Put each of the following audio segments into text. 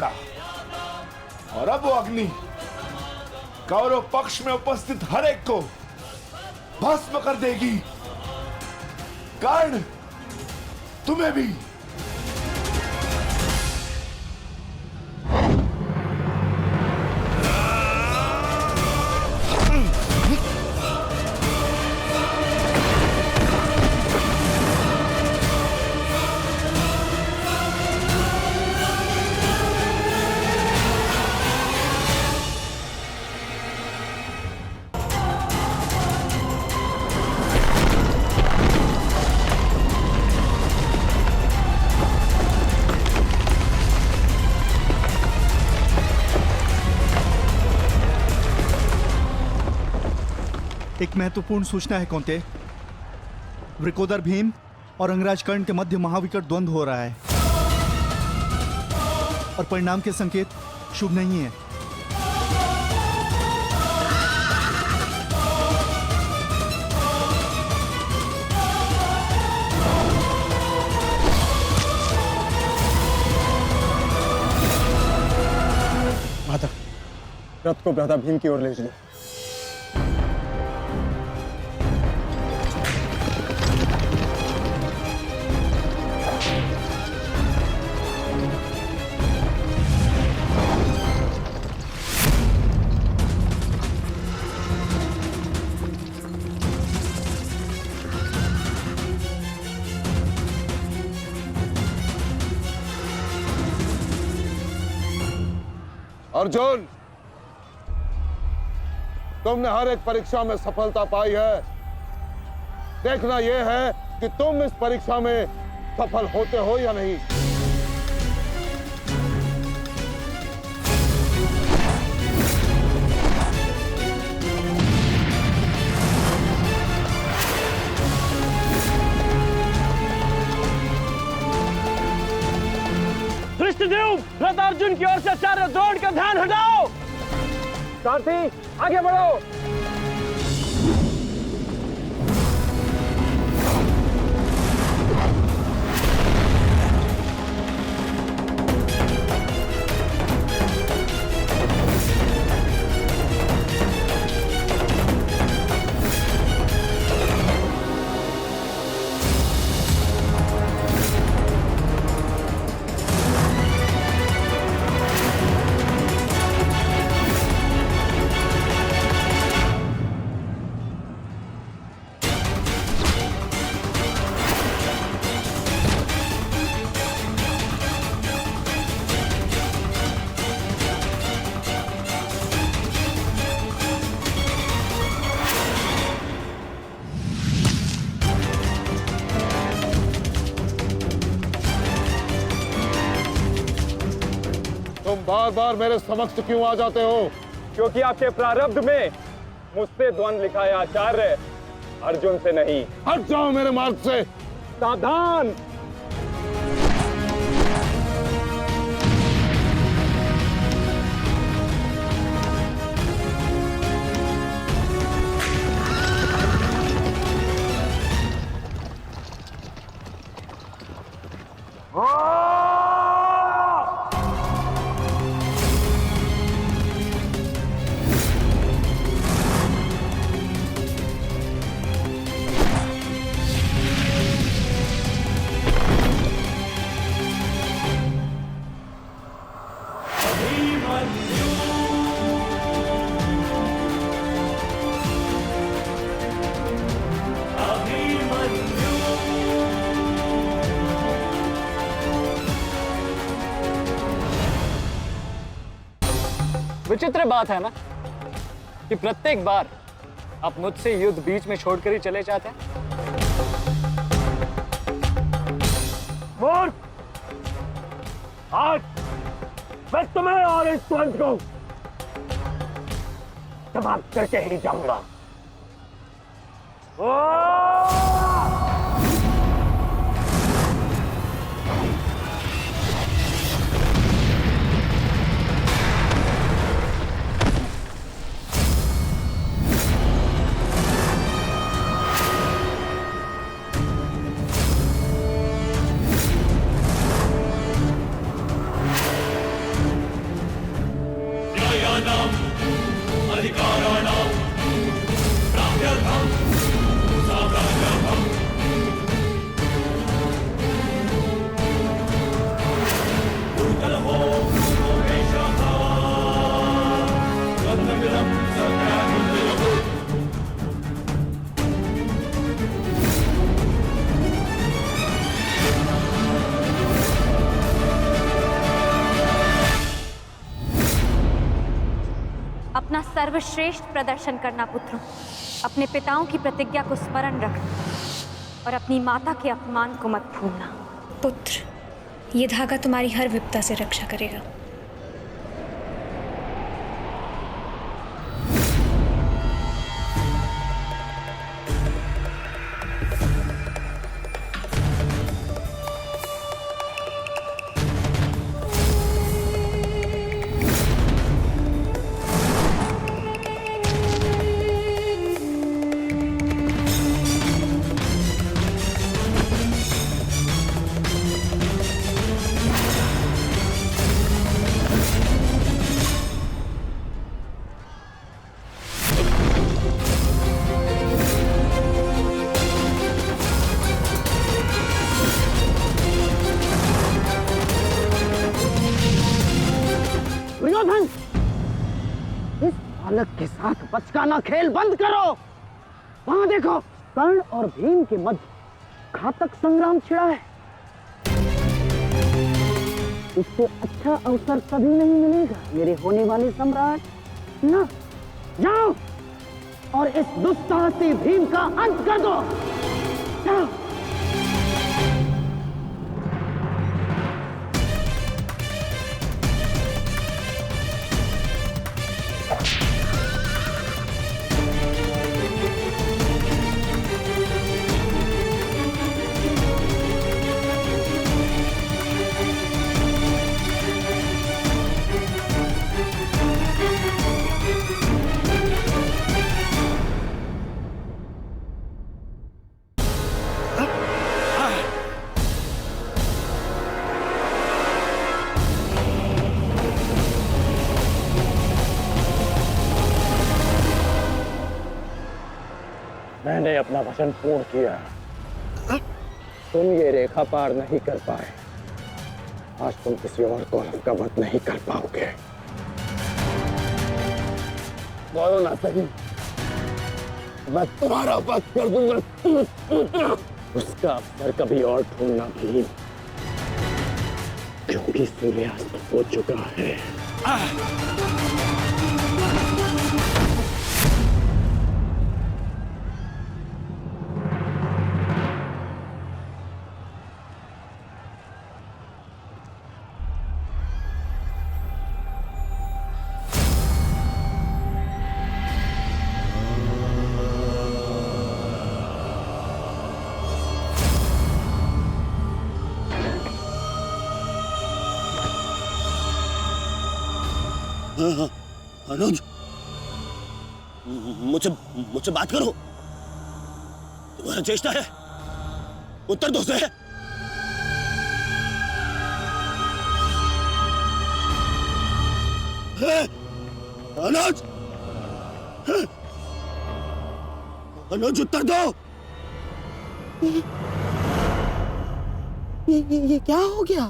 और अब वो अग्नि कौरव पक्ष में उपस्थित हर एक को भस्म कर देगी। कर्ण, तुम्हें भी। एक महत्वपूर्ण सूचना है कौंते। वृकोदर भीम और अंगराज कर्ण के मध्य महाविकट द्वंद्व हो रहा है और परिणाम के संकेत शुभ नहीं है। माता, रथ को भ्राता भीम की ओर ले चलो। अर्जुन, तुमने हर एक परीक्षा में सफलता पाई है। देखना यह है कि तुम इस परीक्षा में सफल होते हो या नहीं। धृष्टद्युम्न, रथ अर्जुन की ओर से आचार्य द्रोण का ध्यान हटाओ। सारथी, आगे बढ़ो। तुम बार बार मेरे समक्ष क्यों आ जाते हो? क्योंकि आपके प्रारब्ध में मुझसे द्वंद्व लिखा है आचार्य, अर्जुन से नहीं। हट जाओ मेरे मार्ग से। सावधान। विचित्र बात है ना कि प्रत्येक बार आप मुझसे युद्ध बीच में छोड़कर ही चले जाते हैं। मूर्ख! आज मैं तुम्हें और इस द्वंद्व को समाप्त करके ही जाऊंगा। अपना सर्वश्रेष्ठ प्रदर्शन करना पुत्रों। अपने पिताओं की प्रतिज्ञा को स्मरण रखना और अपनी माता के अपमान को मत भूलना। पुत्र, ये धागा तुम्हारी हर विपदा से रक्षा करेगा। दुर्योधन, इस बालक के साथ बचकाना खेल बंद करो। वहां देखो, कर्ण और भीम के मध्य घातक संग्राम छिड़ा है। इससे अच्छा अवसर कभी नहीं मिलेगा मेरे होने वाले सम्राट। ना, जाओ और इस दुस्साहसी भीम का अंत कर दो। जाओ। मैंने अपना वचन पूर्ण किया। तुम ये रेखा पार नहीं कर पाए, आज तुम किसी और कौरव का वध नहीं कर पाओगे। बोलो ना सही, मैं तुम्हारा वध कर दूंगा। उसका अवसर कभी और ढूंढना भीम, क्योंकि सूर्यास्त हो चुका है। अनुज, मुझसे बात करो। तुम्हारा चेष्टा है, उत्तर दो से। अनुज, अनुज उत्तर दो। ये क्या हो गया?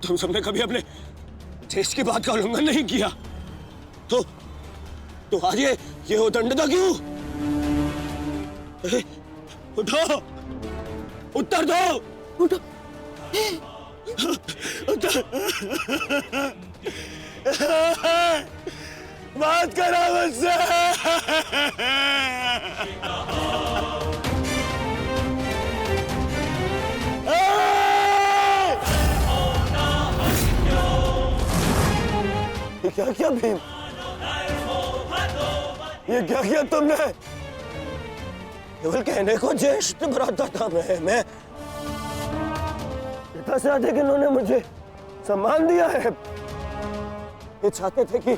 तुम सबने कभी अपने देश की बात का उल्लंघन नहीं किया, तो आज ये उदंडता क्यों? उठो, उत्तर दो। उठो। बात करो मुझसे। क्या किया भीम? ये क्या किया तुमने? केवल कहने को ज्येष्ठ भ्राता था मैं पिता से अधिक इन्होंने मुझे सम्मान दिया है। ये चाहते थे कि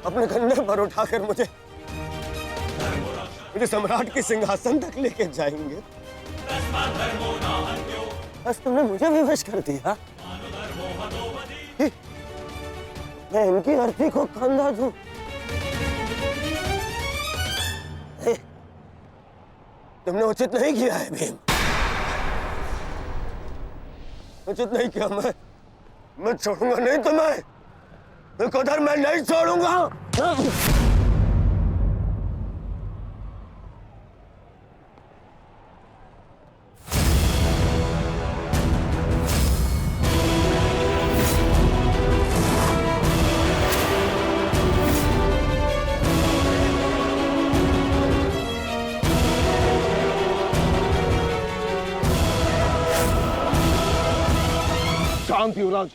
अपने कंधे पर उठाकर मुझे सम्राट के सिंहासन तक लेके जाएंगे। बस तुमने मुझे विवश कर दिया। मैं इनकी अर्थी को कंधा दूं? तुमने उचित नहीं किया है भीम, उचित नहीं किया। मैं छोड़ूंगा नहीं तुम्हें, विकोदर मैं नहीं छोड़ूंगा। शांति युवराज,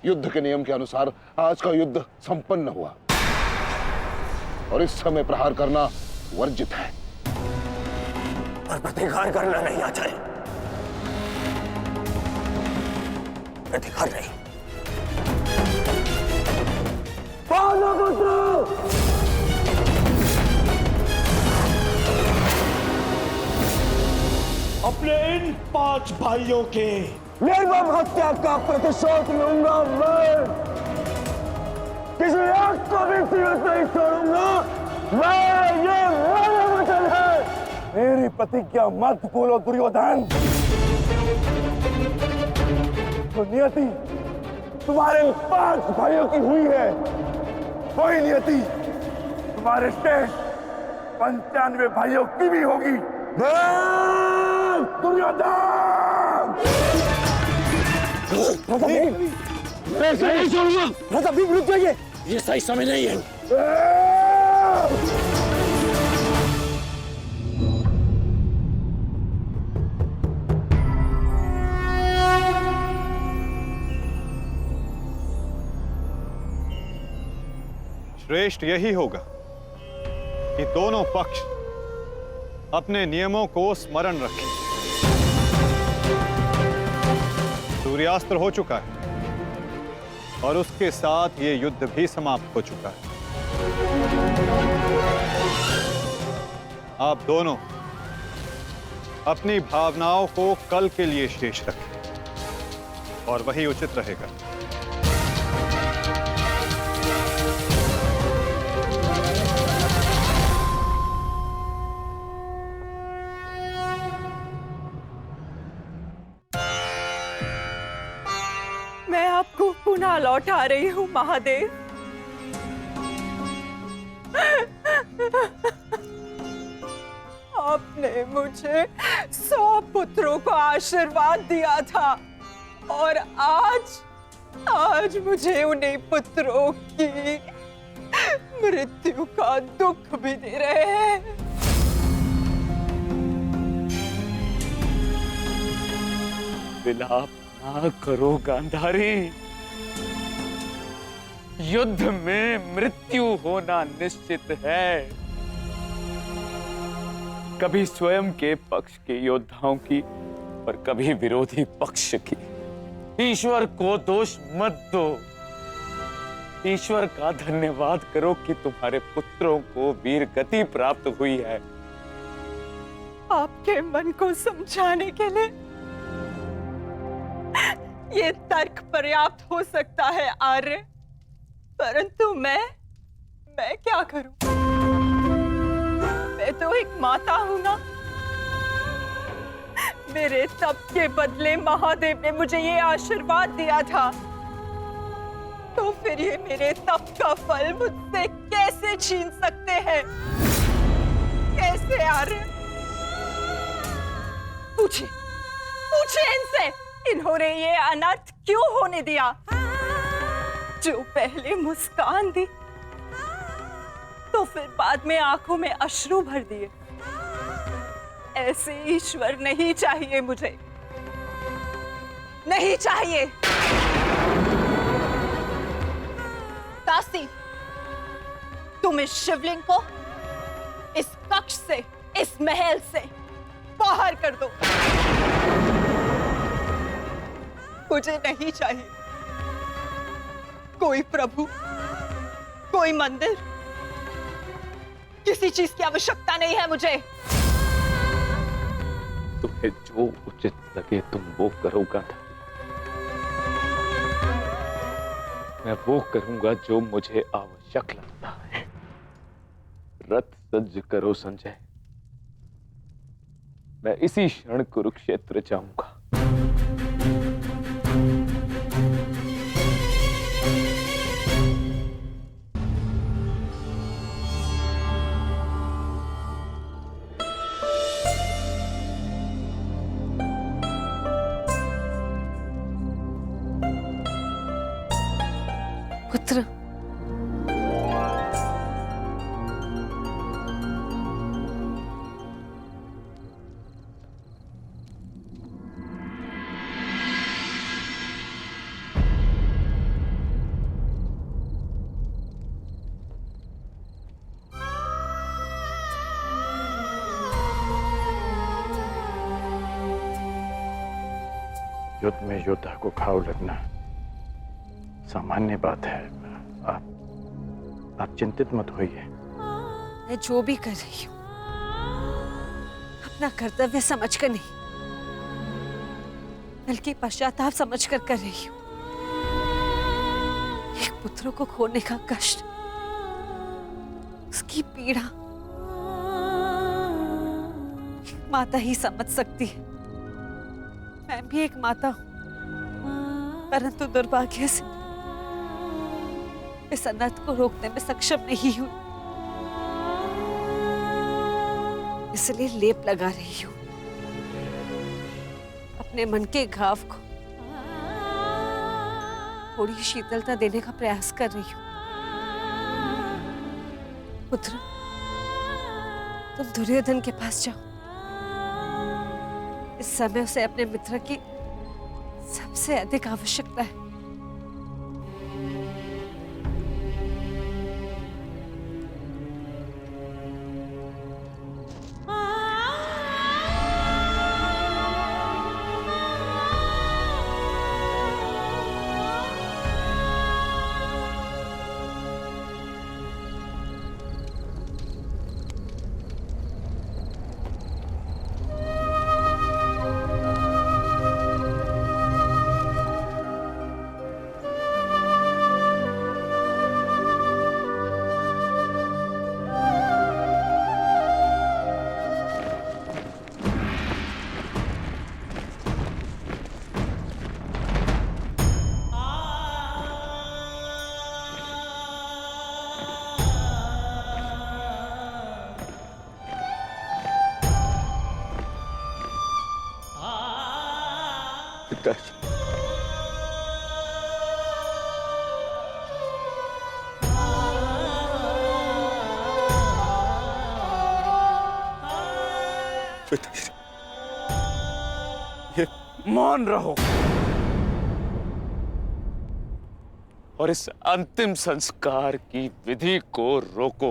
युद्ध के नियम के अनुसार आज का युद्ध संपन्न हुआ और इस समय प्रहार करना वर्जित है। और प्रतिकार करना नहीं आता है। प्रतिकार नहीं। अपने इन 5 भाइयों के निर्मम हत्या का प्रतिशोध लूंगा मैं। किसी एक को भी जीवित नहीं छोड़ूंगा मैं, ये मेरा वचन है। मेरी प्रतिज्ञा मत भूलो दुर्योधन। तो नियति तुम्हारे 5 भाइयों की हुई है, वही नियति तुम्हारे शेष 95 भाइयों की भी होगी। दुर्योधन! मैं ऐसा नहीं छोड़ूंगा। राजा भीम रुक जाइए, ये सही समय नहीं है। श्रेष्ठ यही होगा कि दोनों पक्ष अपने नियमों को स्मरण रखें। सूर्यास्त्र हो चुका है और उसके साथ ये युद्ध भी समाप्त हो चुका है। आप दोनों अपनी भावनाओं को कल के लिए शेष रखें और वही उचित रहेगा। मैं आपको पुनः लौटा रही हूँ महादेव। आपने मुझे 100 पुत्रों को आशीर्वाद दिया था और आज मुझे उन्हीं पुत्रों की मृत्यु का दुख भी दे रहे हैं। विलाप ना करो गांधारी, युद्ध में मृत्यु होना निश्चित है। कभी स्वयं के पक्ष के योद्धाओं की और कभी विरोधी पक्ष की। ईश्वर को दोष मत दो, ईश्वर का धन्यवाद करो कि तुम्हारे पुत्रों को वीर गति प्राप्त हुई है। आपके मन को समझाने के लिए ये तर्क पर्याप्त हो सकता है आर्य, परंतु मैं क्या करूं? मैं तो एक माता हूं ना। मेरे तप के बदले महादेव ने मुझे ये आशीर्वाद दिया था, तो फिर ये मेरे तप का फल मुझसे कैसे छीन सकते हैं? कैसे आर्य? पूछिए इनसे, इन्होंने ये अनर्थ क्यों होने दिया? जो पहले मुस्कान दी तो फिर बाद में आंखों में अश्रु भर दिए। ऐसे ईश्वर नहीं चाहिए मुझे, नहीं चाहिए। दासी, तुम इस शिवलिंग को इस कक्ष से, इस महल से बाहर कर दो। मुझे नहीं चाहिए कोई प्रभु, कोई मंदिर, किसी चीज की आवश्यकता नहीं है मुझे। तुम्हें जो उचित लगे तुम वो करो गांधारी। मैं वो करूंगा जो मुझे आवश्यक लगता है। रथ सज्ज करो संजय, मैं इसी क्षण कुरुक्षेत्र जाऊंगा। पुत्र, युद्ध में योद्धा को घाव लगना सामान्य बात है। आप चिंतित मत होइए। मैं जो भी कर रही हूँ अपना कर्तव्य समझकर नहीं, बल्कि पश्चाताप समझकर कर रही हूँ। एक पुत्र को खोने का कष्ट, उसकी पीड़ा एक माता ही समझ सकती है। मैं भी एक माता हूं, परंतु दुर्भाग्य से इस अनर्थ को रोकने में सक्षम नहीं हूं। इसलिए लेप लगा रही हूं अपने मन के घाव को, थोड़ी शीतलता देने का प्रयास कर रही हूं। पुत्र, तुम दुर्योधन के पास जाओ। इस समय उसे अपने मित्र की सबसे अधिक आवश्यकता है। ये मौन रहो और इस अंतिम संस्कार की विधि को रोको।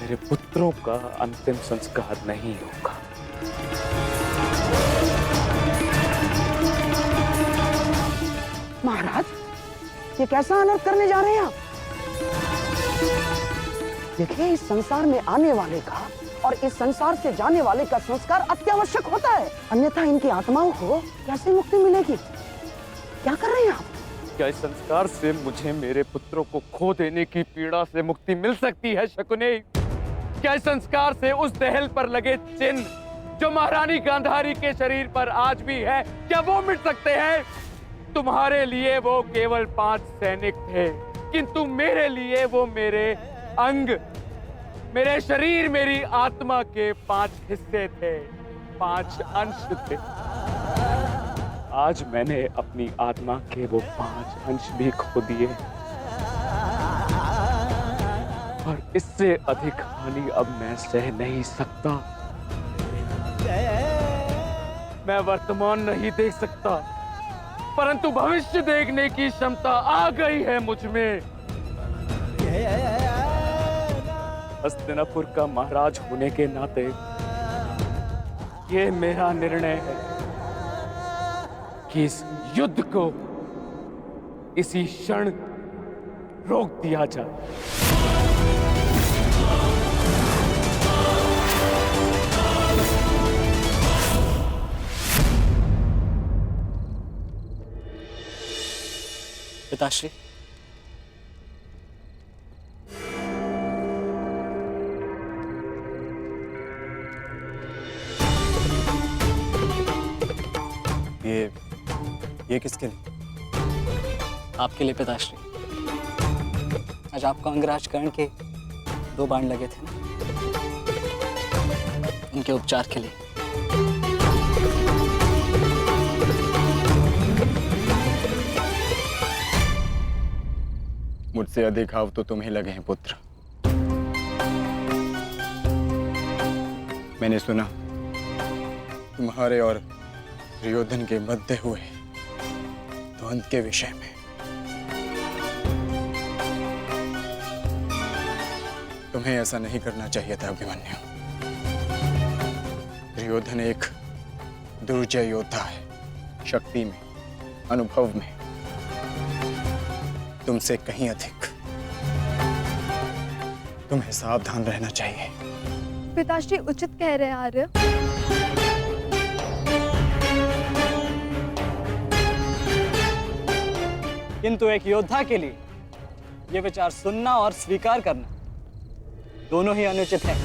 मेरे पुत्रों का अंतिम संस्कार नहीं होगा। महाराज, ये कैसा अनर्थ करने जा रहे हैं आप? देखिए, इस संसार में आने वाले का और इस संसार से जाने वाले का संस्कार अत्यावश्यक होता है, अन्यथा इनकी आत्माओं को कैसे मुक्ति मिलेगी? क्या कर रहे हैं आप? क्या इस संस्कार से मुझे मेरे पुत्रों को खो देने की पीड़ा से मुक्ति मिल सकती है शकुनी? क्या इस संस्कार से उस दहल पर लगे चिन्ह जो महारानी गांधारी के शरीर पर आज भी है, क्या वो मिट सकते हैं? तुम्हारे लिए वो केवल 5 सैनिक थे, किंतु मेरे लिए वो मेरे अंग, मेरे शरीर, मेरी आत्मा के 5 हिस्से थे, 5 अंश थे। आज मैंने अपनी आत्मा के वो 5 अंश भी खो दिए और इससे अधिक हानि अब मैं सह नहीं सकता। मैं वर्तमान नहीं देख सकता, परंतु भविष्य देखने की क्षमता आ गई है मुझ में। हस्तिनापुर का महाराज होने के नाते ये मेरा निर्णय है कि इस युद्ध को इसी क्षण रोक दिया जाए। पिताश्री, ये किसके लिए? आपके लिए पिताश्री। आज आपको अंगराज कर्ण के 2 बाण लगे थे ना, उनके उपचार के लिए। मुझसे अधिक घाव तो तुम्हें लगे हैं पुत्र। मैंने सुना तुम्हारे और दुर्योधन के मध्य हुए द्वंद्व के विषय में। तुम्हें ऐसा नहीं करना चाहिए था अभिमन्यु। दुर्योधन एक दुर्जय योद्धा है, शक्ति में, अनुभव में तुमसे कहीं अधिक। तुम्हें सावधान रहना चाहिए। पिताश्री उचित कह रहे हैं आर्य। किंतु एक योद्धा के लिए यह विचार सुनना और स्वीकार करना दोनों ही अनुचित है।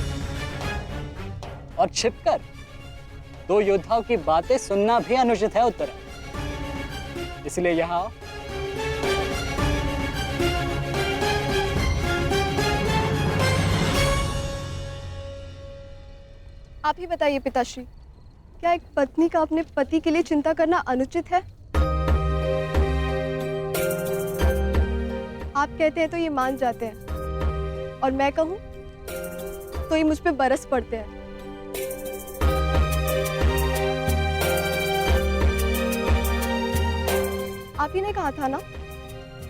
और छिपकर 2 योद्धाओं की बातें सुनना भी अनुचित है उत्तरा। इसलिए यहां आओ। आप ही बताइए पिताश्री, क्या एक पत्नी का अपने पति के लिए चिंता करना अनुचित है? आप कहते हैं तो ये मान जाते हैं, और मैं कहूं तो ये मुझ पे बरस पड़ते हैं। आप ही ने कहा था ना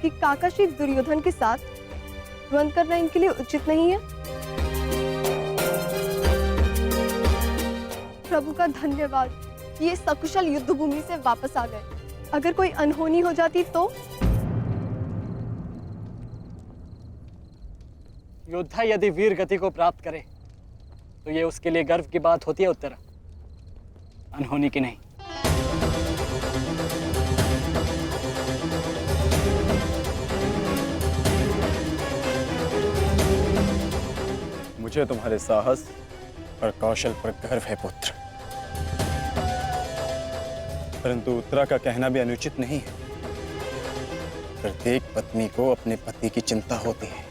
कि काका श्री दुर्योधन के साथ द्वंद्व करना इनके लिए उचित नहीं है। प्रभु का धन्यवाद कि ये सकुशल युद्ध भूमि से वापस आ गए। अगर कोई अनहोनी हो जाती तो? योद्धा यदि वीर गति को प्राप्त करे तो ये उसके लिए गर्व की बात होती है उत्तरा, अनहोनी की नहीं। मुझे तुम्हारे साहस और कौशल पर गर्व है पुत्र, परंतु उत्तरा का कहना भी अनुचित नहीं है। प्रत्येक पत्नी को अपने पति की चिंता होती है।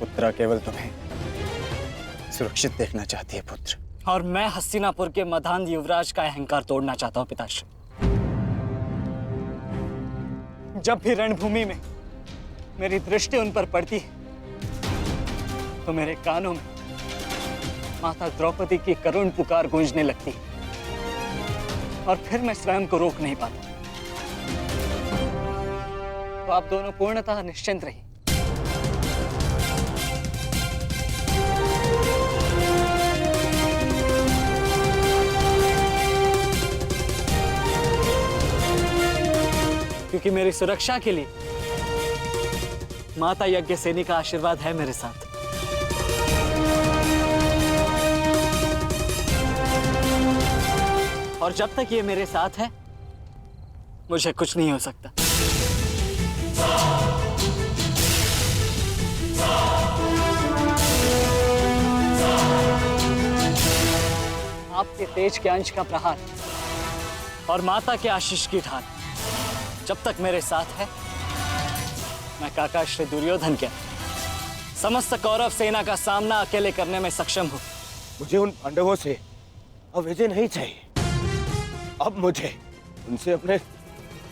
उत्तरा केवल तुम्हें सुरक्षित देखना चाहती है पुत्र। और मैं हस्तिनापुर के मधान युवराज का अहंकार तोड़ना चाहता हूं पिताश्री। जब भी रणभूमि में मेरी दृष्टि उन पर पड़ती है तो मेरे कानों में माता द्रौपदी की करुण पुकार गूंजने लगती है, और फिर मैं स्वयं को रोक नहीं पाता। तो आप दोनों पूर्णतः निश्चिंत रहिए। क्योंकि मेरी सुरक्षा के लिए माता यज्ञसेनी का आशीर्वाद है मेरे साथ। और जब तक ये मेरे साथ है मुझे कुछ नहीं हो सकता। आपके तेज के अंश का प्रहार और माता के आशीष की ढाल जब तक मेरे साथ है, मैं काका श्री दुर्योधन के समस्त कौरव सेना का सामना अकेले करने में सक्षम हूं। मुझे उन पांडवों से अब विजय नहीं चाहिए। अब मुझे उनसे अपने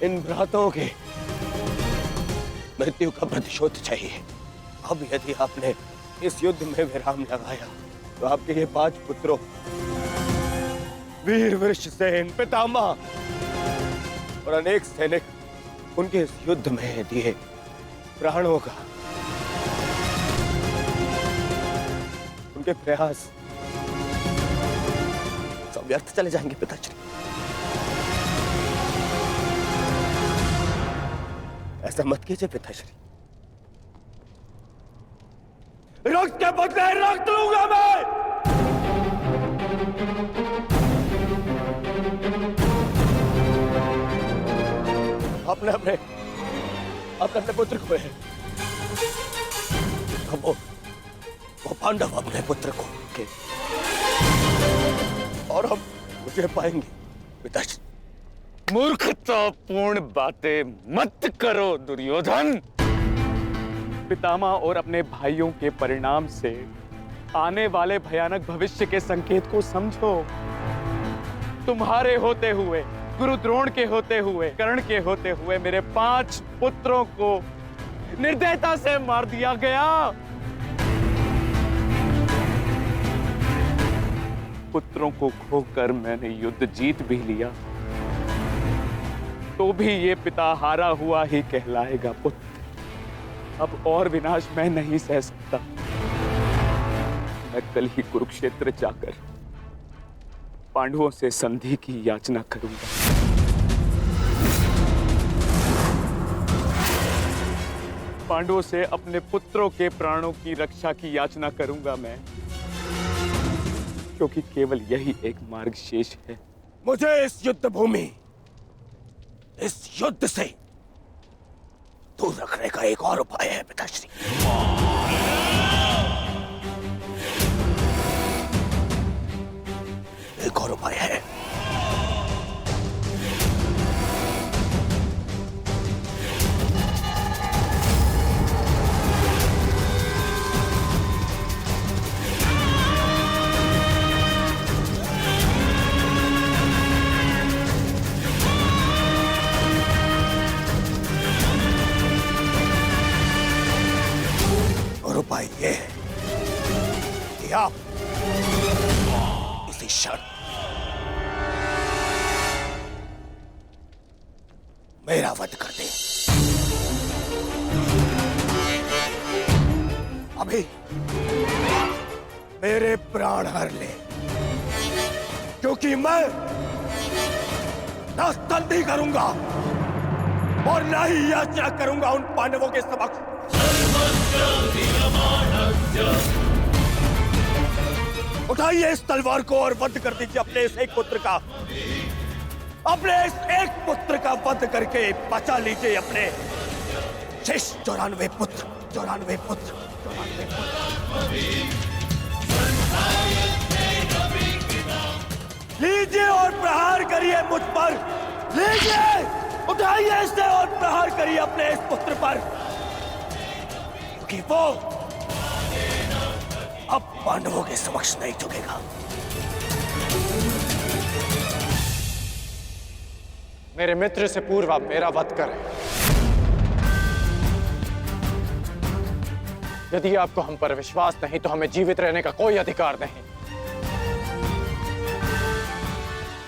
इन भ्राताओं के मृत्यु का प्रतिशोध चाहिए। अब यदि आपने इस युद्ध में विराम लगाया तो आपके ये 5 पुत्रों वीर वृषसेन, पितामह और अनेक सैनिक उनके इस युद्ध में दिए प्राणों का, उनके प्रयास सब व्यर्थ चले जाएंगे पिताश्री। ऐसा मत कीजिए पिताश्री। रक्त के बदले रक्त लूंगा मैं। हमने अपने अपने पुत्र को है। वो पांडव अपने पुत्र को के और हम मुझे पाएंगे पिताश्री। मूर्खतापूर्ण बातें मत करो दुर्योधन। पितामह और अपने भाइयों के परिणाम से आने वाले भयानक भविष्य के संकेत को समझो। तुम्हारे होते हुए, गुरु द्रोण के होते हुए, कर्ण के होते हुए मेरे 5 पुत्रों को निर्दयता से मार दिया गया। पुत्रों को खोकर मैंने युद्ध जीत भी लिया, तो भी ये पिता हारा हुआ ही कहलाएगा पुत्र। अब और विनाश मैं नहीं सह सकता। मैं कल ही कुरुक्षेत्र जाकर पांडवों से संधि की याचना करूंगा। पांडवों से अपने पुत्रों के प्राणों की रक्षा की याचना करूंगा मैं, क्योंकि केवल यही एक मार्ग शेष है। मुझे इस युद्ध भूमि, इस युद्ध से दूर रखने का एक और उपाय है पिताश्री। एक और उपाय है। उपाय ये है कि आप इसी क्षण मेरा वध कर दें। अभी मेरे प्राण हर ले, क्योंकि मैं ना संधि करूंगा और ना ही याचना करूंगा उन पांडवों के समक्ष। उठाइए इस तलवार को और वध कर दीजिए अपने इस एक पुत्र का। अपने इस एक पुत्र का वध करके बचा लीजिए अपने शेष 94 पुत्र। 94 पुत्र। लीजिए और प्रहार करिए मुझ पर। लीजिए, उठाइए इसे और प्रहार करिए अपने इस पुत्र पर, क्योंकि वो अब पांडवों के समक्ष नहीं झुकेगा। मेरे मित्र से पूर्व आप मेरा वध करें। यदि आपको हम पर विश्वास नहीं तो हमें जीवित रहने का कोई अधिकार नहीं।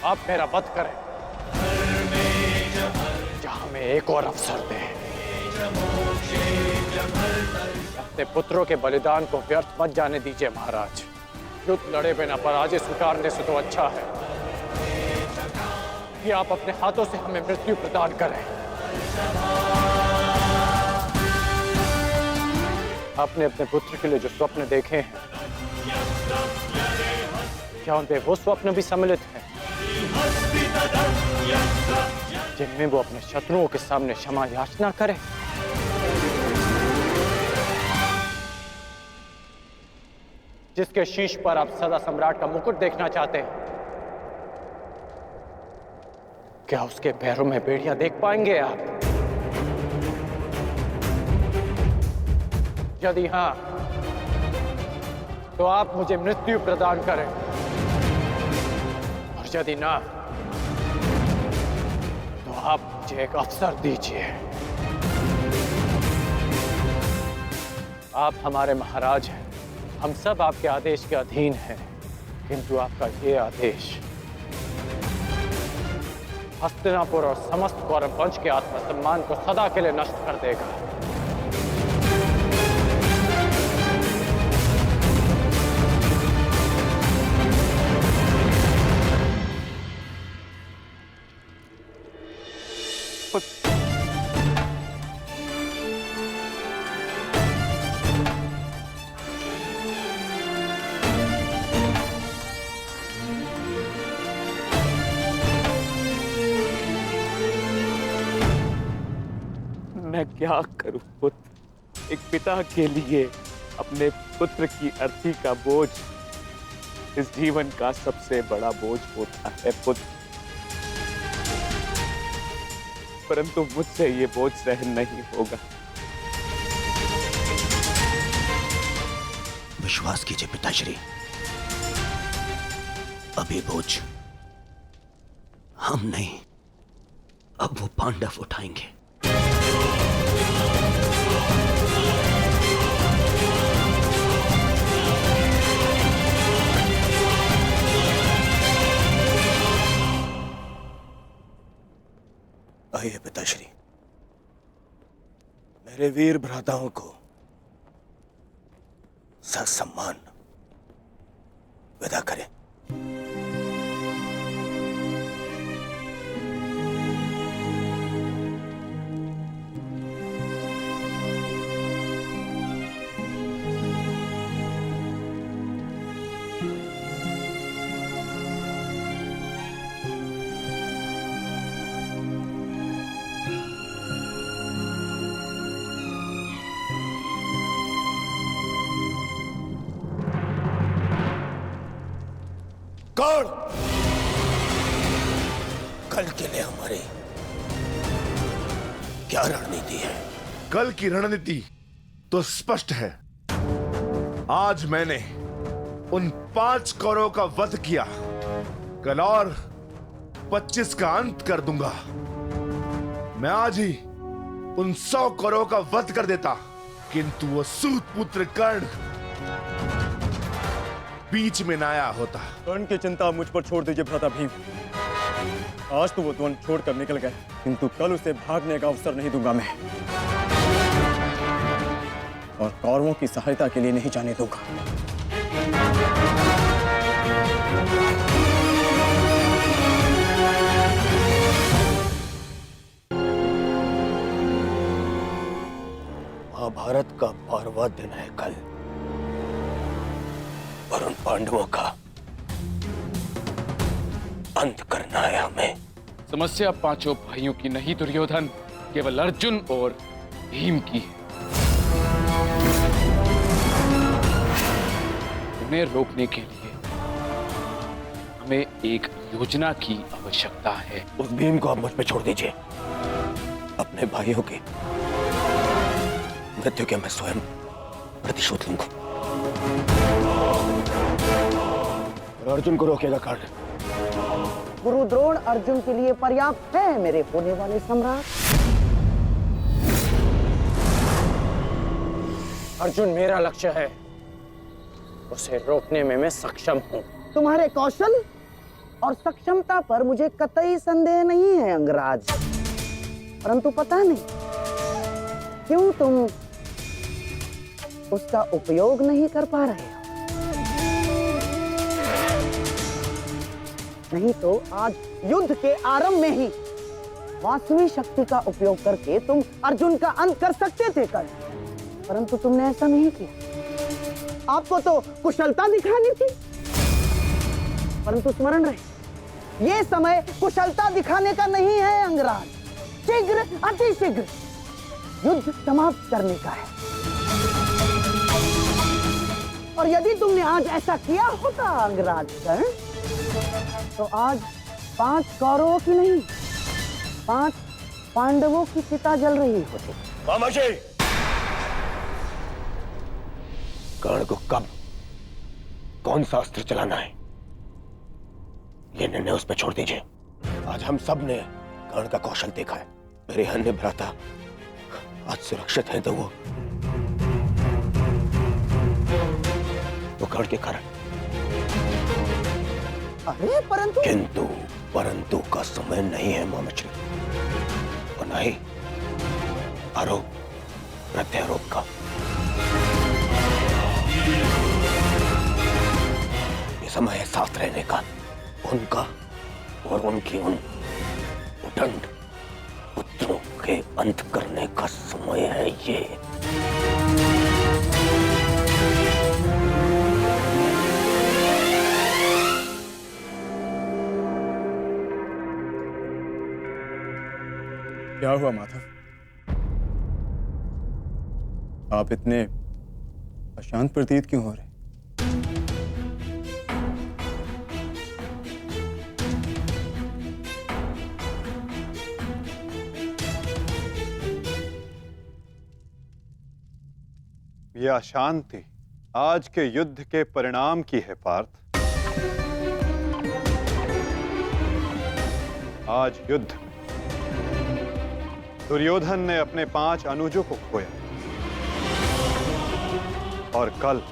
आप मेरा वध करें या हमें एक और अवसर दें। अपने पुत्रों के बलिदान को व्यर्थ मत जाने दीजिए महाराज। युद्ध लड़े बिना पराजय स्वीकारने से तो अच्छा है कि आप अपने हाथों से हमें मृत्यु प्रदान करें। आपने अपने पुत्र के लिए जो स्वप्न देखे हैं, क्या उनमें वो स्वप्न भी सम्मिलित हैं जिनमें वो अपने शत्रुओं के सामने क्षमा याचना करे? जिसके शीश पर आप सदा सम्राट का मुकुट देखना चाहते हैं, क्या उसके पैरों में बेड़ियां देख पाएंगे आप? यदि हां, तो आप मुझे मृत्यु प्रदान करें, और यदि ना, तो आप मुझे एक अवसर दीजिए। आप हमारे महाराज हैं, हम सब आपके आदेश के अधीन हैं, किंतु आपका ये आदेश हस्तिनापुर और समस्त कौरव वंश के आत्मसम्मान को सदा के लिए नष्ट कर देगा। मैं क्या करूं पुत्र? एक पिता के लिए अपने पुत्र की अर्थी का बोझ इस जीवन का सबसे बड़ा बोझ होता है पुत्र, परंतु मुझसे ये बोझ सहन नहीं होगा। विश्वास कीजिए पिताश्री, अभी बोझ हम नहीं, अब वो पांडव उठाएंगे। आइए पिताश्री, मेरे वीर भ्राताओं को ससम्मान विदा करें। कौन कल के लिए हमारी क्या रणनीति है? कल की रणनीति तो स्पष्ट है। आज मैंने उन 5 कौरवों का वध किया, कल और 25 का अंत कर दूंगा। मैं आज ही उन 100 कौरवों का वध कर देता, किंतु वो सूत पुत्र कर्ण बीच में न आया होता। कर्ण की चिंता मुझ पर छोड़ दीजिए भ्राता भीम। आज तो वो वन छोड़कर निकल गए, किंतु कल उसे भागने का अवसर नहीं दूंगा मैं, और कौरवों की सहायता के लिए नहीं जाने दूंगा। महाभारत का 12वां दिन है कल, और उन पांडवों का अंत करना है हमें। समस्या पांचों भाइयों की नहीं दुर्योधन, केवल अर्जुन और भीम की है। उन्हें रोकने के लिए हमें एक योजना की आवश्यकता है। उस भीम को आप मुझ पे छोड़ दीजिए। अपने भाइयों की मृत्यु के मैं स्वयं प्रतिशोध लूंगा। और अर्जुन को रोकेगा कर्ण। गुरु द्रोण अर्जुन के लिए पर्याप्त है मेरे होने वाले सम्राट। अर्जुन मेरा लक्ष्य है, उसे रोकने में मैं सक्षम हूं। तुम्हारे कौशल और सक्षमता पर मुझे कतई संदेह नहीं है अंगराज, परंतु पता नहीं क्यों तुम उसका उपयोग नहीं कर पा रहे हो। नहीं तो आज युद्ध के आरंभ में ही वास्तविक शक्ति का उपयोग करके तुम अर्जुन का अंत कर सकते थे कर्ण, परंतु तुमने ऐसा नहीं किया। आपको तो कुशलता दिखानी थी, परंतु स्मरण रहे ये समय कुशलता दिखाने का नहीं है अंगराज। शीघ्र अतिशीघ्र युद्ध समाप्त करने का है। और यदि तुमने आज ऐसा किया होता अंगराज कर्ण, तो आज 5 कौरवों की नहीं 5 पांडवों की चिता जल रही होती। खामोशी! कर्ण को कब कौन सा अस्त्र चलाना है, यह निर्णय उस पर छोड़ दीजिए। आज हम सब ने कर्ण का कौशल देखा है। मेरे अन्य भ्राता आज सुरक्षित हैं, तो वो कर्ण के कारण। अरे परंतु का समय नहीं है मामचरी, और नहीं आरोप प्रत्यारोप का। ये समय है साथ रहने का, उनका और उनकी उन उदंड पुत्रों के अंत करने का समय है ये। क्या हुआ माधव? आप इतने अशांत प्रतीत क्यों हो रहे? यह अशांति आज के युद्ध के परिणाम की है पार्थ। आज युद्ध में दुर्योधन ने अपने 5 अनुजों को खोया और कल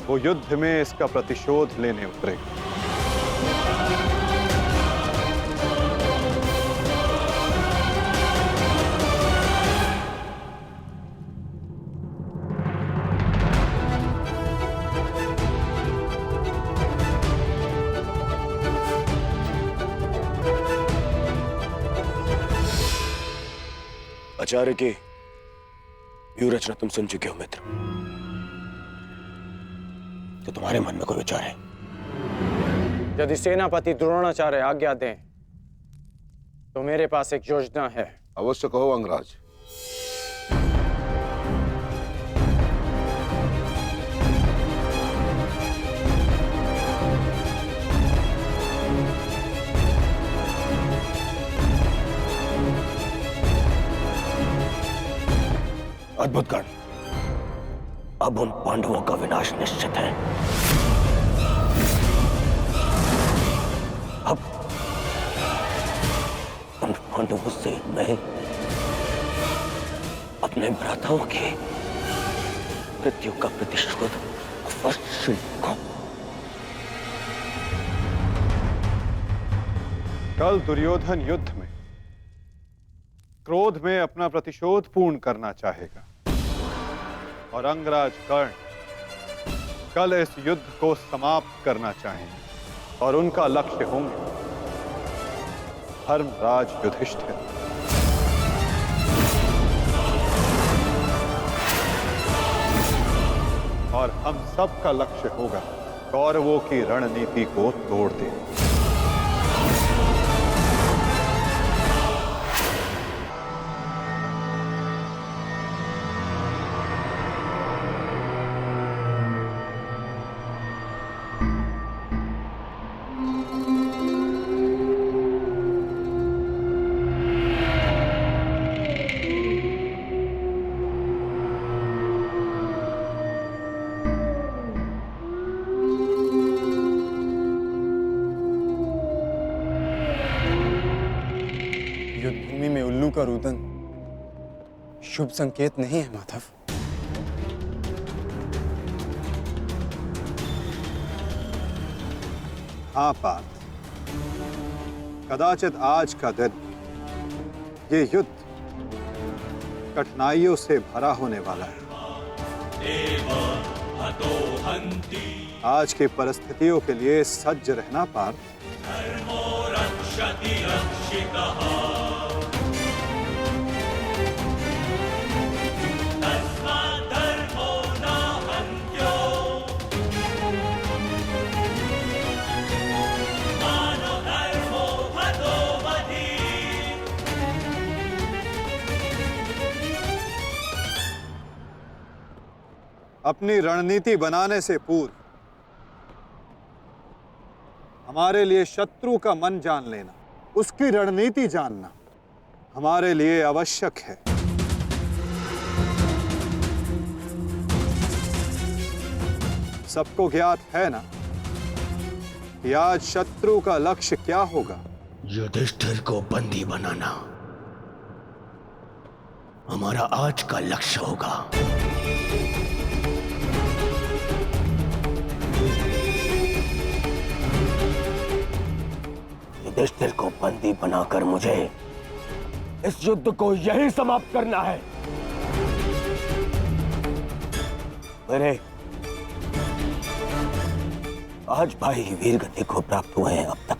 वो युद्ध में इसका प्रतिशोध लेने उतरेगा। आचार्य की व्यूह रचना तुम सुन चुके हो मित्र, तो तुम्हारे मन में कोई विचार है? यदि सेनापति द्रोणाचार्य आज्ञा दें तो मेरे पास एक योजना है। अवश्य कहो अंगराज। अद्भुत कर्ण, अब उन पांडवों का विनाश निश्चित है। अब उन पांडवों से मैं अपने भ्राताओं की मृत्यु का प्रतिशोध अवश्य लूंगा। कल दुर्योधन युद्ध में क्रोध में अपना प्रतिशोध पूर्ण करना चाहेगा और अंगराज कर्ण कल इस युद्ध को समाप्त करना चाहेंगे और उनका लक्ष्य होंगे धर्मराज युधिष्ठिर। और हम सब का लक्ष्य होगा कौरवों की रणनीति को तोड़ देना। युद्धभूमि में उल्लू का रुदन शुभ संकेत नहीं है माधव। हाँ पार्थ, कदाचित आज का दिन ये युद्ध कठिनाइयों से भरा होने वाला है। आज की परिस्थितियों के लिए सज्ज रहना पार्थ। अपनी रणनीति बनाने से पूर्व हमारे लिए शत्रु का मन जान लेना, उसकी रणनीति जानना हमारे लिए आवश्यक है। सबको ज्ञात है ना कि आज शत्रु का लक्ष्य क्या होगा? युधिष्ठिर को बंदी बनाना हमारा आज का लक्ष्य होगा। युधिष्ठिर को बंदी बनाकर मुझे इस युद्ध को यही समाप्त करना है। मेरे आज भाई वीर गति को प्राप्त हुए हैं अब तक।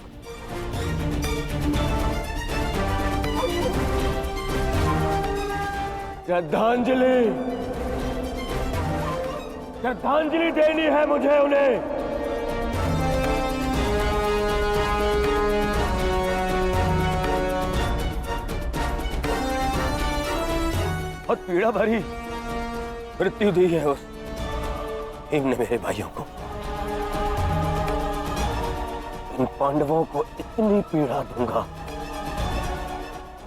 श्रद्धांजलि श्रद्धांजलि देनी है मुझे उन्हें। बहुत पीड़ा भरी मृत्यु दी है उस भीम ने मेरे भाइयों को। इन पांडवों को इतनी पीड़ा दूंगा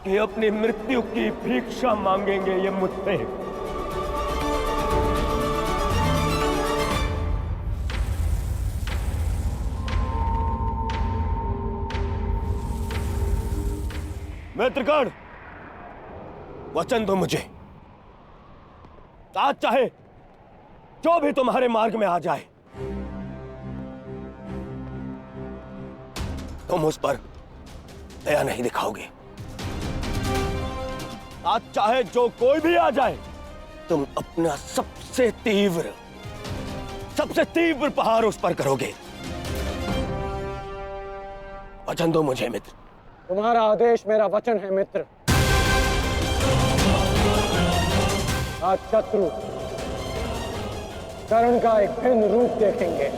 कि अपनी मृत्यु की भिक्षा मांगेंगे ये मुझसे। मित्रगण, वचन दो मुझे, आज चाहे जो भी तुम्हारे मार्ग में आ जाए तुम उस पर दया नहीं दिखाओगे। आज चाहे जो कोई भी आ जाए तुम अपना सबसे तीव्र प्रहार उस पर करोगे। वचन दो मुझे मित्र। तुम्हारा आदेश मेरा वचन है मित्र। आज शत्रु कर्ण का एक भिन्न रूप देखेंगे।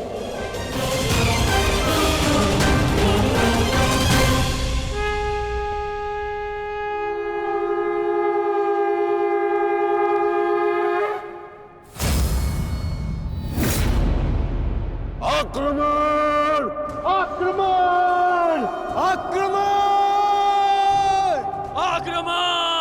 आक्रमण! आक्रमण! आक्रमण! आक्रमण!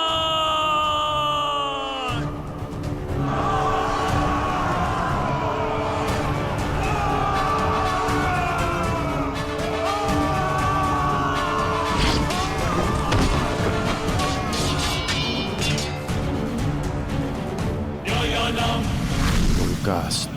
उनका अस्त्र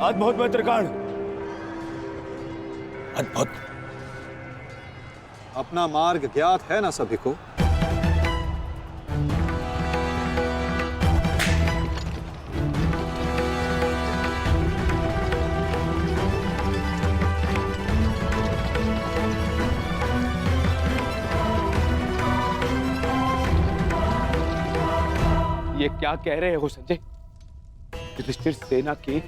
अद्भुत मित्रगण, अद्भुत। अपना मार्ग ज्ञात है ना सभी को? ये क्या कह रहे हो संजय? युधिष्ठिर सेना के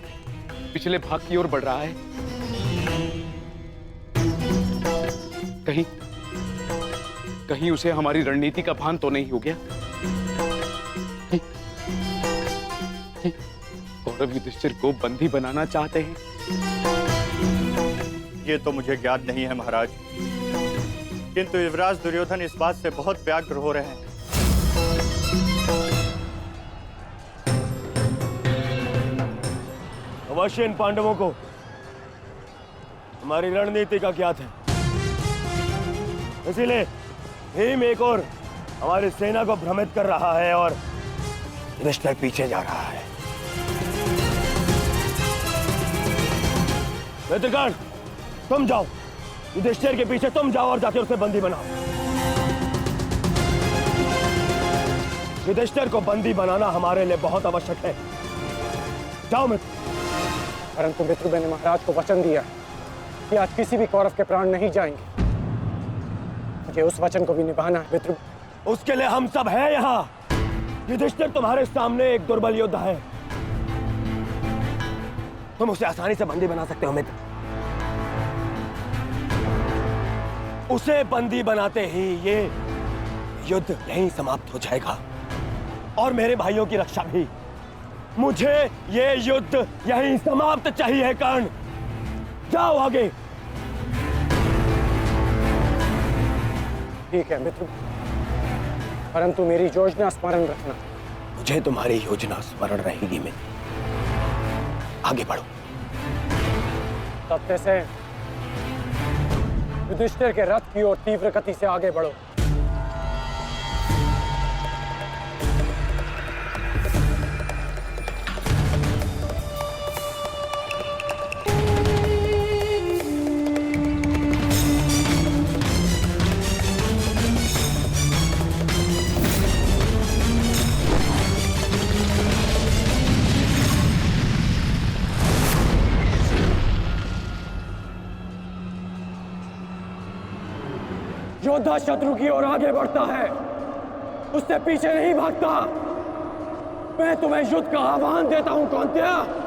पिछले भाग की ओर बढ़ रहा है। कहीं उसे हमारी रणनीति का भान तो नहीं हो गया? कौरव युधिष्ठिर को बंदी बनाना चाहते हैं? ये तो मुझे ज्ञात नहीं है महाराज, किंतु युवराज दुर्योधन इस बात से बहुत व्यग्र हो रहे हैं। अवश्य इन पांडवों को हमारी रणनीति का ज्ञात है, इसीलिए भीम एक और हमारी सेना को भ्रमित कर रहा है और युधिष्ठिर पीछे जा रहा है। मित्रगण, तुम जाओ, युधिष्ठिर के पीछे तुम जाओ और जाके उसे बंदी बनाओ। युधिष्ठिर को बंदी बनाना हमारे लिए बहुत आवश्यक है। जाओ मित्र। परंतु मित्र, मैंने महाराज को वचन दिया कि आज किसी भी कौरव के प्राण नहीं जाएंगे। मुझे उस वचन को भी निभाना है मित्र। उसके लिए हम सब हैं यहाँ। युधिष्ठिर तुम्हारे सामने एक दुर्बल योद्धा है, तुम उसे आसानी से बंदी बना सकते हो मित्र। उसे बंदी बनाते ही ये युद्ध यहीं समाप्त हो जाएगा और मेरे भाइयों की रक्षा भी। मुझे ये युद्ध यहीं समाप्त चाहिए कर्ण। जाओ आगे। ठीक है मित्र, परंतु मेरी योजना स्मरण रखना। मुझे तुम्हारी योजना स्मरण रहेगी मित्र। आगे बढ़ो। तब से युधिष्ठिर के रथ की ओर तीव्र गति से आगे बढ़ो। योद्धा शत्रु की ओर आगे बढ़ता है, उससे पीछे नहीं भागता। मैं तुम्हें युद्ध का आह्वान देता हूं कौन्तेय।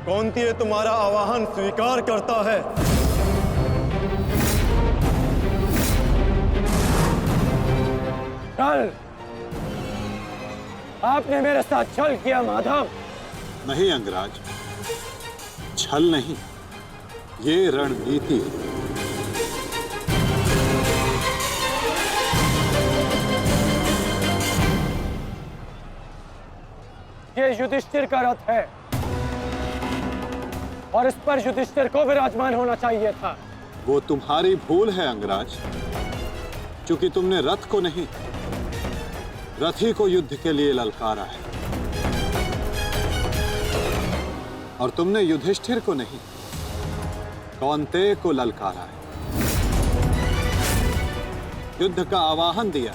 कौन्तेय तुम्हारा आवाहन स्वीकार करता है। कल आपने मेरे साथ छल किया माधव। नहीं अंगराज, छल नहीं, ये रणनीति है। ये युधिष्ठिर का रथ है और इस पर युधिष्ठिर को विराजमान होना चाहिए था। वो तुम्हारी भूल है अंगराज, क्योंकि तुमने रथ को नहीं, रथी को युद्ध के लिए ललकारा है। और तुमने युधिष्ठिर को नहीं, कौन्तेय को ललकारा है, युद्ध का आवाहन दिया,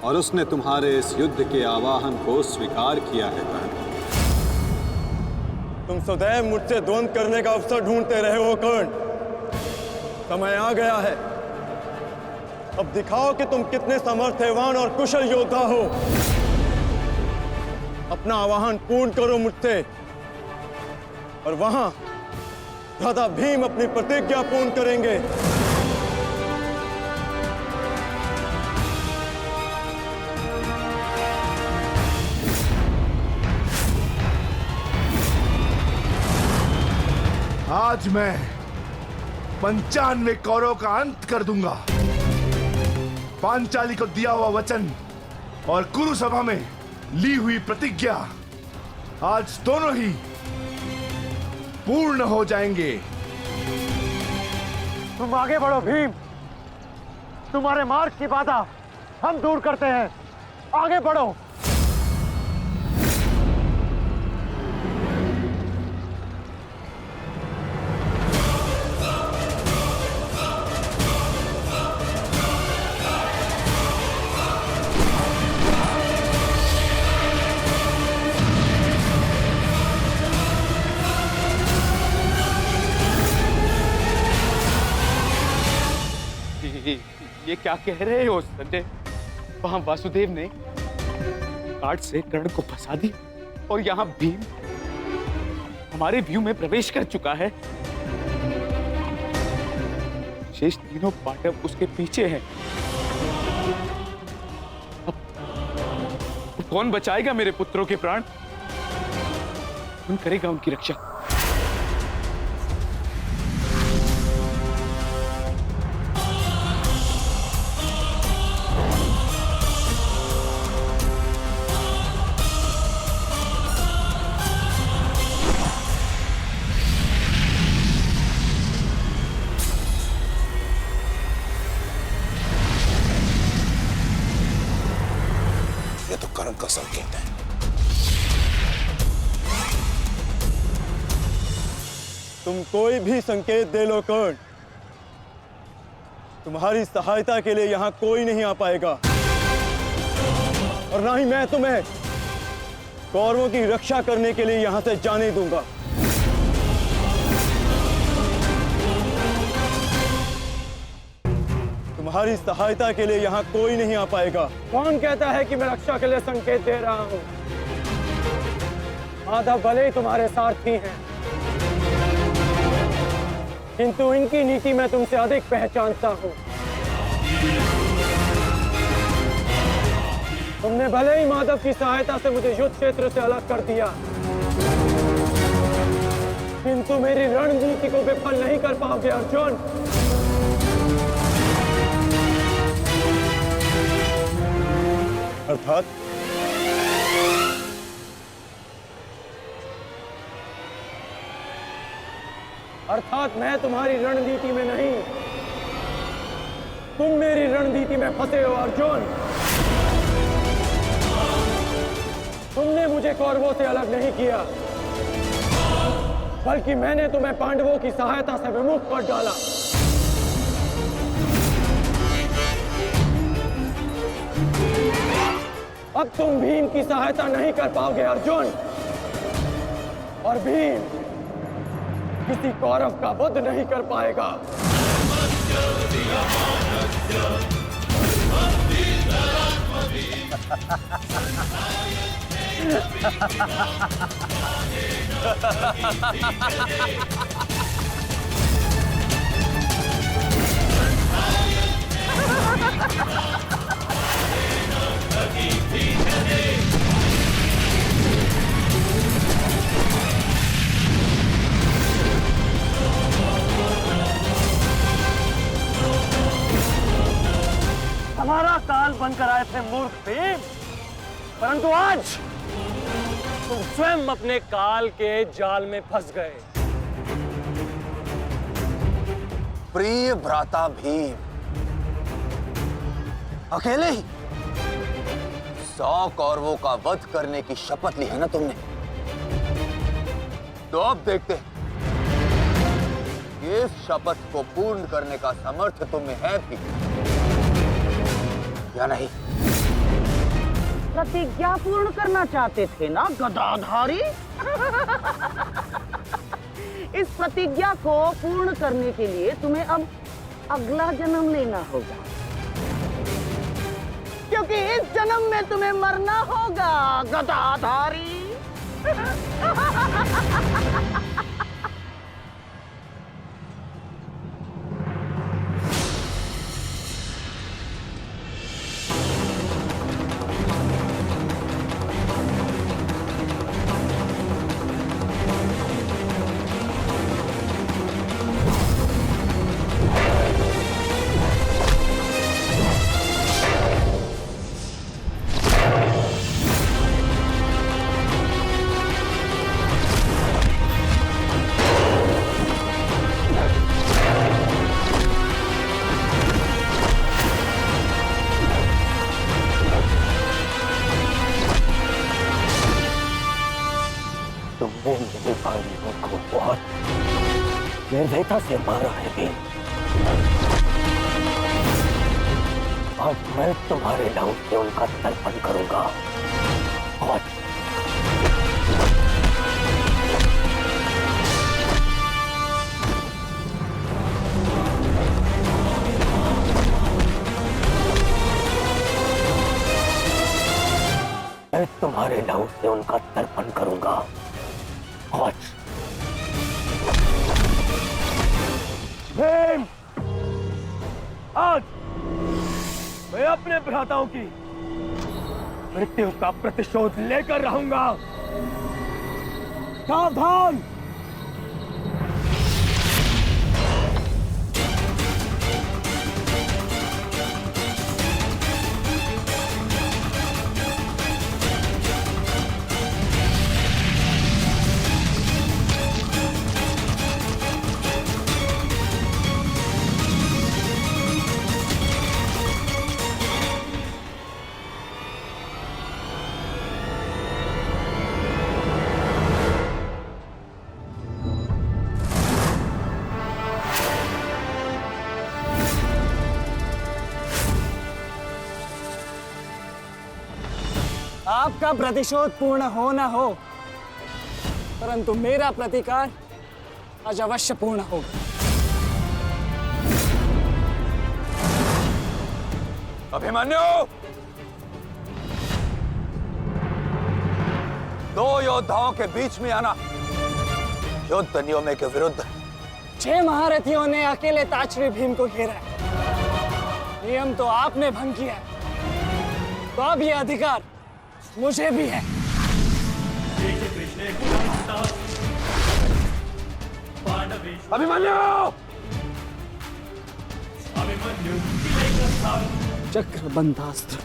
और उसने तुम्हारे इस युद्ध के आवाहन को स्वीकार किया है कर्ण। तुम सदैव मुझसे द्वंद्व करने का अवसर ढूंढते रहे हो कर्ण। समय आ गया है, अब दिखाओ कि तुम कितने समर्थवान और कुशल योद्धा हो। अपना आवाहन पूर्ण करो मुझसे, और वहां भ्राता भीम अपनी प्रतिज्ञा पूर्ण करेंगे। आज मैं 95 कौरवों का अंत कर दूंगा। पांचाली को दिया हुआ वचन और कुरु सभा में ली हुई प्रतिज्ञा आज दोनों ही पूर्ण हो जाएंगे। तुम आगे बढ़ो भीम, तुम्हारे मार्ग की बाधा हम दूर करते हैं। आगे बढ़ो। ये क्या कह रहे हो संजय? वहां वासुदेव ने काट से कर्ण को फंसा दिया और यहाँ भीम हमारे व्यू में प्रवेश कर चुका है। शेष तीनों पांडव उसके पीछे हैं। अब कौन बचाएगा मेरे पुत्रों के प्राण? कौन करेगा उनकी रक्षा? कर्ण का संकेत है। तुम कोई भी संकेत दे लो कर्ण, तुम्हारी सहायता के लिए यहां कोई नहीं आ पाएगा, और ना ही मैं तुम्हें कौरवों की रक्षा करने के लिए यहां से जाने दूंगा। तुम्हारी सहायता के लिए यहाँ कोई नहीं आ पाएगा। कौन कहता है कि मैं रक्षा के लिए संकेत दे रहा हूँ? माधव भले ही तुम्हारे सारथी हैं, किंतु इनकी नीति मैं तुमसे अधिक पहचानता हूँ। तुमने भले ही माधव की सहायता से मुझे युद्ध क्षेत्र से अलग कर दिया, किंतु मेरी रणनीति को विफल नहीं कर पाओगे अर्जुन। अर्थात मैं तुम्हारी रणनीति में नहीं, तुम मेरी रणनीति में फंसे हो अर्जुन। तुमने मुझे कौरवों से अलग नहीं किया, बल्कि मैंने तुम्हें पांडवों की सहायता से विमुख कर डाला। अब तुम भीम की सहायता नहीं कर पाओगे अर्जुन, और भीम किसी कौरव का वध नहीं कर पाएगा। हमारा काल बनकर आए थे मूर्ख भीम, परंतु आज तुम स्वयं अपने काल के जाल में फंस गए। प्रिय भ्राता भीम, अकेले ही 100 कौरवों का वध करने की शपथ ली है ना तुमने? तो अब देखते हैं कि इस शपथ को पूर्ण करने का सामर्थ्य तुम्हें है भी या नहीं। प्रतिज्ञा पूर्ण करना चाहते थे ना गदाधारी? इस प्रतिज्ञा को पूर्ण करने के लिए तुम्हें अब अगला जन्म लेना होगा, क्योंकि इस जन्म में तुम्हें मरना होगा गदाधारी। निर्दयता से मारा है भीम। आज मैं तुम्हारे लहू से उनका तर्पण करूंगा। और मैं तुम्हारे लहू से उनका तर्पण करूंगा। और भीम, आज मैं अपने भ्राताओं की मृत्यु का प्रतिशोध लेकर रहूंगा। सावधान! आपका प्रतिशोध पूर्ण हो न हो, परंतु मेरा प्रतिकार आज अवश्य पूर्ण होगा। अभिमन्यु, दो योद्धाओं के बीच में आना युद्ध नियमों के विरुद्ध। 6 महारथियों ने अकेले ताचरी भीम को घेरा है। नियम तो आपने भंग किया है, तो अब ये अधिकार मुझे भी है। अभिमन्यु! चक्रबंधास्त्र।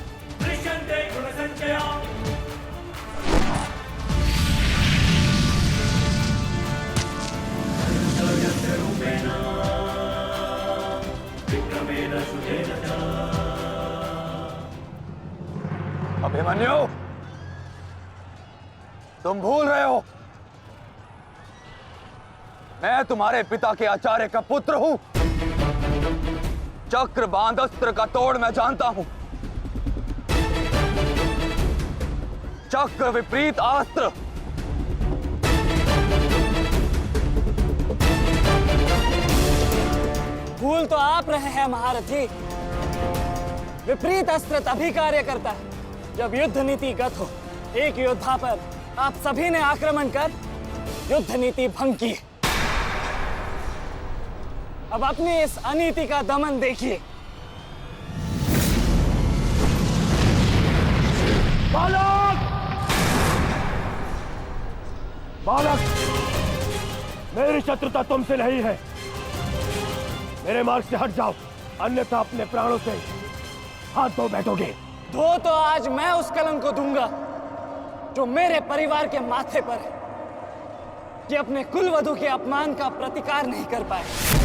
अभिमन्यु, तुम भूल रहे हो, मैं तुम्हारे पिता के आचार्य का पुत्र हूं। चक्रबांध अस्त्र का तोड़ मैं जानता हूं। चक्र विपरीत अस्त्र भूल तो आप रहे हैं महारथी। विपरीत अस्त्र तभी कार्य करता है जब युद्ध नीति गत हो। एक योद्धा पर आप सभी ने आक्रमण कर युद्ध नीति भंग की। अब अपनी इस अनीति का दमन देखिए। बालक! बालक! मेरी शत्रुता तुमसे नहीं है। मेरे मार्ग से हट जाओ, अन्यथा अपने प्राणों से हाथ धो बैठोगे। धो तो आज मैं उस कलंक को दूंगा जो मेरे परिवार के माथे पर है, कि अपने कुलवधु के अपमान का प्रतिकार नहीं कर पाए।